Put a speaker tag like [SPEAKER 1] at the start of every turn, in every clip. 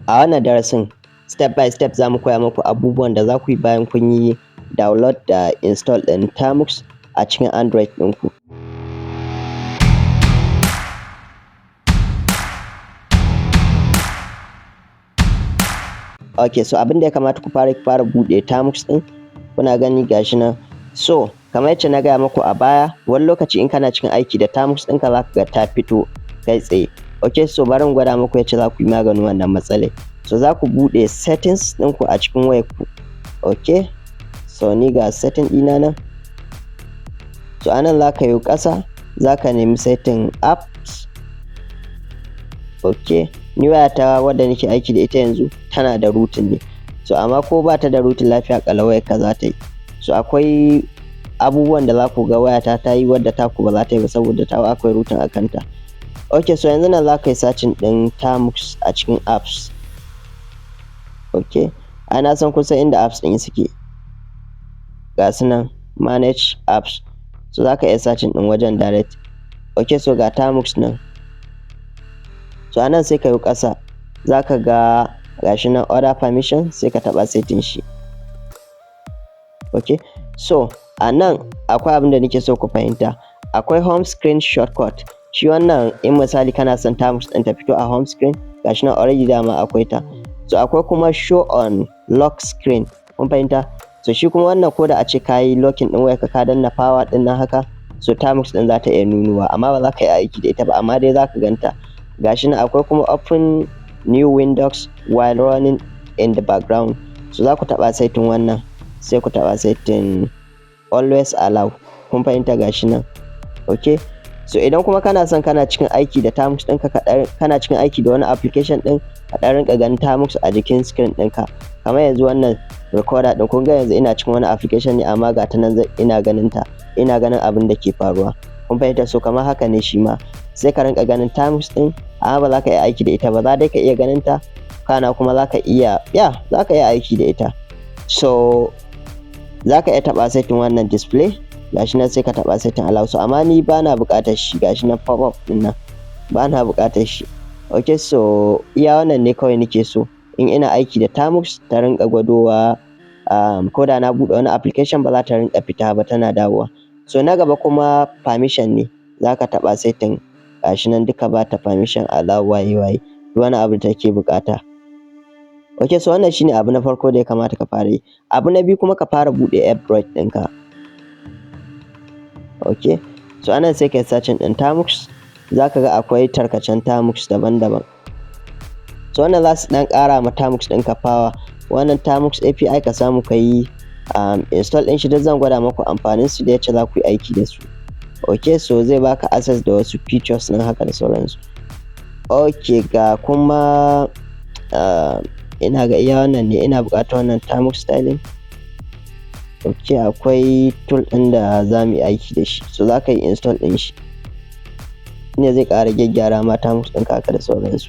[SPEAKER 1] A wannan darasin step by step za mu koya muku abubuwan da za ku yi bayan kun yi download da install ɗin Termux a cikin Android ɗinku. Ok, so abin da ya kamata ku fara buɗe Termux ɗin, kuna gani gashi nan. So kamar yacce na gaya muku a baya, wani lokaci in kana cikin aiki da Termux ɗinka za ka ga ta fito kai tsaye. Ok, so bari in gwada muku yacce za ku yi maganin wannan matsalai. So za ku buɗe settings ɗinku a cikin wayarku. Ok, so ni ga setting ɗina nan. So anan za ka yi ƙasa, za ka nemi setting apps. Ok, ni wayata wadda nake aiki da ita yanzu tana da rooting ne. So amma ko ba ta da rooting lafiya ƙalau wayarka za ta yi. So akwai abubuwan da za ku ga wayata ta yi wadda taku ba za ta yi ba saboda tawa akwai rooting a kanta. Ok, so yanzu nan za ka yi searching ɗin Termux a cikin apps. Ok, ana san kun san inda apps ɗin suke. Ga su nan manage apps. So za ka iya searching ɗin wajen direct. Ok, so ga Termux nan. So anan sai ka yi ƙasa, za ka ga gashi nan order permission, sai ka taɓa setting shi. Ok, so anan akwai abin da nake so ku fahimta. Akwai home screen shortcut. Shi wannan in misali kana son Termux ɗin ta fito a home screen, gashi nan already dama akwai ta. So akwai kuma show on lock screen, kun fahimta? So shi kuma wannan ko da a ce ka yi locking ɗin wayarka ka danna power ɗin nan haka, so Termux ɗin za ta iya nunuwa, amma ba za ka yi aiki da ita ba, amma dai za ka ganta. Gashi nan akwai kuma open new windows while running in the background. So za ku taɓa setting wannan, sai ku taɓa setting always allow, kun fahimta gashi nan. Ok, so idan kuma kana son kana cikin aiki da Termux ɗinka, kana cikin aiki da wani application ɗin, ka ɗan rinƙa ganin Termux a jikin screen ɗinka. Kamar yanzu wannan recorder ɗin, kun ga yanzu ina cikin wani application ne amma ga ta nan ina ganin ta, ina ganin abin da ke faruwa. Kun fahimta? So kamar haka ne shi ma, sai ka rinƙa ganin Termux ɗin, amma ba za ka iya aiki da ita ba, za dai ka iya ganin ta, kana kuma za ka iya aiki da ita. So za ka iya taɓa setting wannan display, gashi nan sai ka taɓa setting allow. So amma ni ba na buƙatar shi, gashi nan pop up ɗin nan, ba na buƙatar shi. Ok, so iya wannan ne kawai nake so. In ina aiki da Termux ta rinƙa gwadowa, ko da na buɗe wani application ba za ta rinƙa fita ba, tana dawowa. So na gaba kuma permission ne, za ka taɓa setting, gashi nan duka ba ta permission, allow, waye duk wani abu da take buƙata. Ok, so wannan shine abu na farko da ya kamata ka fara yi. Abu na biyu kuma ka fara buɗe Android ɗinka. Ok, so anan sai ka yi searching ɗin Termux, za ka ga akwai tarkacen Termux daban-daban. So wannan za su ɗan ƙara ma Termux ɗinka power. Wannan Termux API ka samu ka yi install ɗin shi, duk zan gwada muku amfanin su da yacce za ku yi aiki da su. Ok, so zai baka access da wasu features nan haka da sauransu. Ok, ga kuma ina ga iya wannan ne, ina buƙatar wannan Termux styling. Ok, akwai tool ɗin da za mu yi aiki da shi, so za ka yi install ɗin shi, ne zai ƙara gyaggyara ma Termux ɗinka haka da sauransu.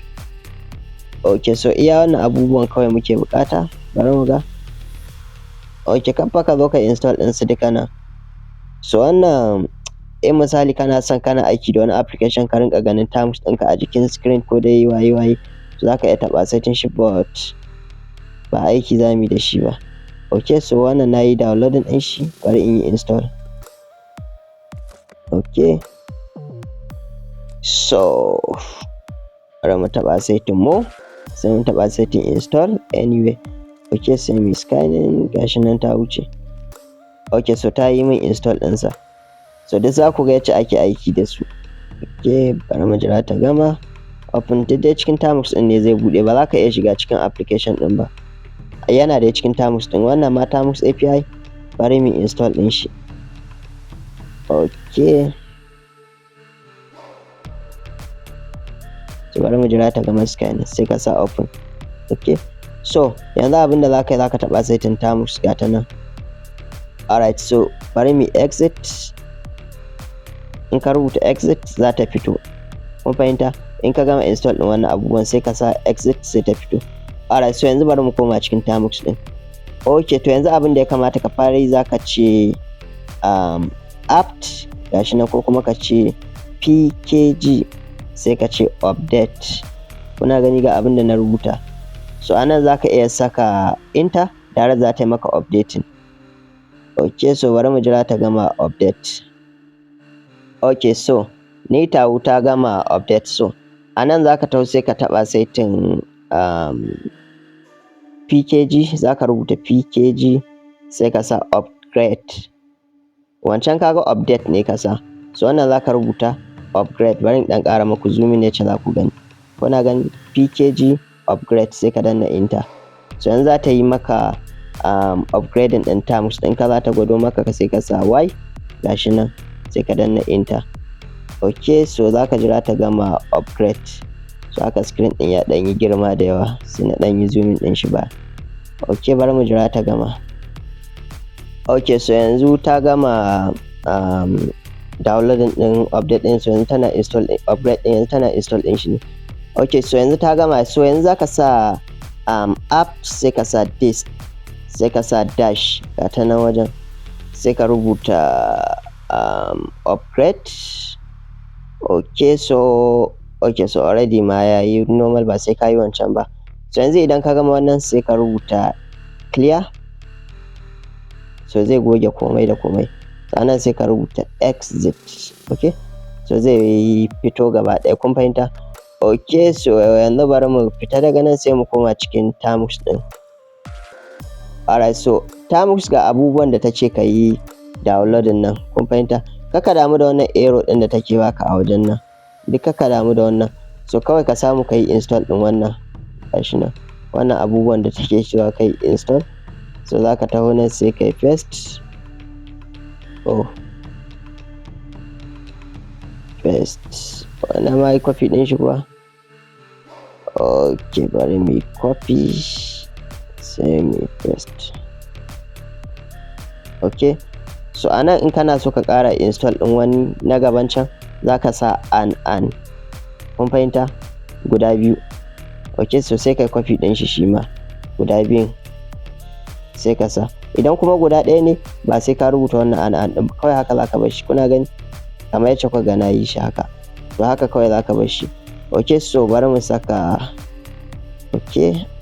[SPEAKER 1] Ok, so iya wannan abubuwan kawai muke buƙata, bari mu ga. Ok, kan fa ka zo ka install ɗin su duka nan. So wannan in misali kana son kana aiki da wani application ka rinƙa ganin Termux ɗinka a jikin screen ko dai waye, so za ka iya taɓa setting shi, but ba aiki za mu yi da shi ba. Ok, so wannan na yi downloading ɗin shi, bari in yi install. Ok, so bari mu taɓa setting more, sai mu taɓa setting install anyway. Ok, sai mu scanning, gashi nan ta wuce. Ok, so ta yi min install ɗinsa. So duk za ku ga yacce ake aiki da su. Ok, bari mu jira ta gama. Open duk dai cikin Termux ɗin ne zai buɗe, ba za ka iya shiga cikin application ɗin ba. Yana da cikin Termux ɗin, wannan ma Termux API, bari mu install ɗin shi. Ok, so bari mu jira ta gama scanning, sai ka sa open. Ok, so yanzu abin da za ka yi, za ka taɓa setting Termux, ga ta nan. Alright, so bari mu exit. In ka rubuta exit za ta fito, kun fahimta? In ka gama install ɗin wannan abubuwan sai ka sa exit, sai ta fito. Alright, so yanzu bari mu koma cikin Termux ɗin. Ok, to yanzu abin da ya kamata ka fara yi, za ka ce apt, gashi nan, ko kuma ka ce pkg, sai ka ce update. Kuna gani ga abin da na rubuta. so anan zaka iya saka enter tare za ta yi maka updating. Okay, so bari mu jira ta gama update. Okay, so ni tawu ta gama update. So anan zaka taho sai ka taɓa setting pkg, zaka rubuta pkg sai ka sa upgrade. Wancan kaga update ne ka sa, so wannan zaka rubuta upgrade. Bari in ɗan ƙara muku zoom ne ce za ku gani. Kuna gani pkg upgrade sai ka danna enter. So yanzu za ta yi maka upgrading ɗin terms ɗinka, za ta gwado maka sai ka sa y gashi nan sai ka danna enter. Okay, so zaka jira ta gama upgrade. So haka screen ɗin ya ɗan yi girma da yawa sai na ɗan yi zooming ɗin shi ba. Okay, bari mu jira ta gama. Okay, so yanzu ta gama downloading ɗin update ɗin, so yanzu tana install ɗin upgrade ɗin, yanzu tana install ɗin shi ne. Okay, so yanzu ta gama. So yanzu zaka sa app sai ka sa disk sai ka sa dash ga ta nan wajen sai ka rubuta upgrade. Okay, so already ma yayi normal, ba sai ka yi wancan ba. So yanzu idan ka gama wannan sai ka rubuta clear, so zai goge komai da komai. Sannan sai ka rubuta exit. Okay, so zai fito gaba ɗaya, kun fahimta? Okay, so yanzu bari mu fita daga nan sai mu koma cikin Termux ɗin. Alright, so Termux ga abubuwan da ta ce ka yi downloading nan, kun fahimta? Kaka damu da wannan error ɗin da take baka a wajen nan, duk kaka damu da wannan. So kawai ka samu ka yi install ɗin wannan gashi nan, wannan abubuwan da take cewa ka yi install. So za ka taho nan sai ka yi paste. Paste wannan ma yi copy ɗin shi kuwa. Okay, bari mu yi copy sai mu yi paste. Okay, so anan in kana so ka ƙara install ɗin wani na gaban can za ka sa an kun fahimta, guda biyu. Okay, so sai kai copy ɗin shi ma guda biyun sai ka sa. Idan kuma guda ɗaya ne ba sai ka rubuta wannan an ɗin, kawai haka za ka bar shi. Kuna gani kamar yacce kuka ga na yi shi haka, to haka kawai za ka bar shi. Okay, so bari mu saka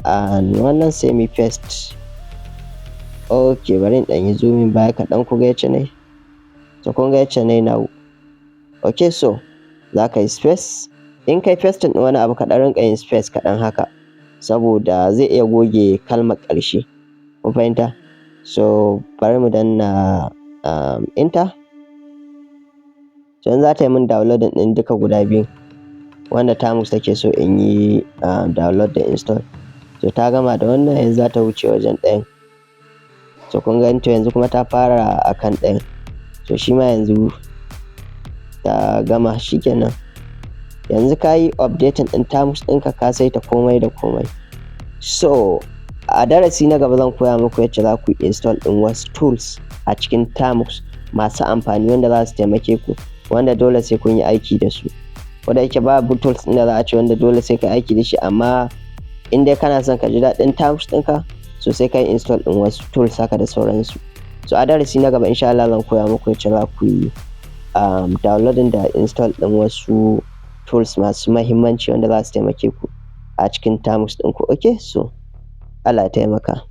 [SPEAKER 1] and wannan sai mu paste. Okay, bari in ɗan yi zooming baya kaɗan ku ga yacce ne. So kun ga yacce ne now. Okay, so za ka yi space. In kai pasting ɗin wani abu ka ɗan rinƙa yin space kaɗan haka, saboda zai iya goge kalmar ƙarshe, kun fahimta? So bari mu danna enter. So yanzu za ta yi min downloading ɗin duka guda biyun wanda Termux take so in yi download da install. So ta gama da wannan, yanzu za ta wuce wajen ɗayan. So kun gani, to yanzu kuma ta fara akan ɗayan. So shi ma yanzu ta gama, shikenan. Yanzu ka yi updating ɗin Termux ɗinka, ka saita komai da komai. So a darasi na gaba zan koya muku yacce za ku install ɗin wasu tools a cikin Termux masu amfani wanda za su taimake ku, wanda dole sai kun yi aiki da su. Wanda yake babu tools ɗin da za a ce wanda dole sai ka aiki da shi, amma in dai kana son ka ji daɗin Termux ɗinka, so sai ka yi install ɗin wasu tools haka da sauransu. So a darasi na gaba insha Allah zan koya muku yacce za ku yi downloading da install ɗin wasu tools masu mahimmanci wanda za su taimake ku a cikin Termux ɗinku. Okay, so Allah ya taimaka.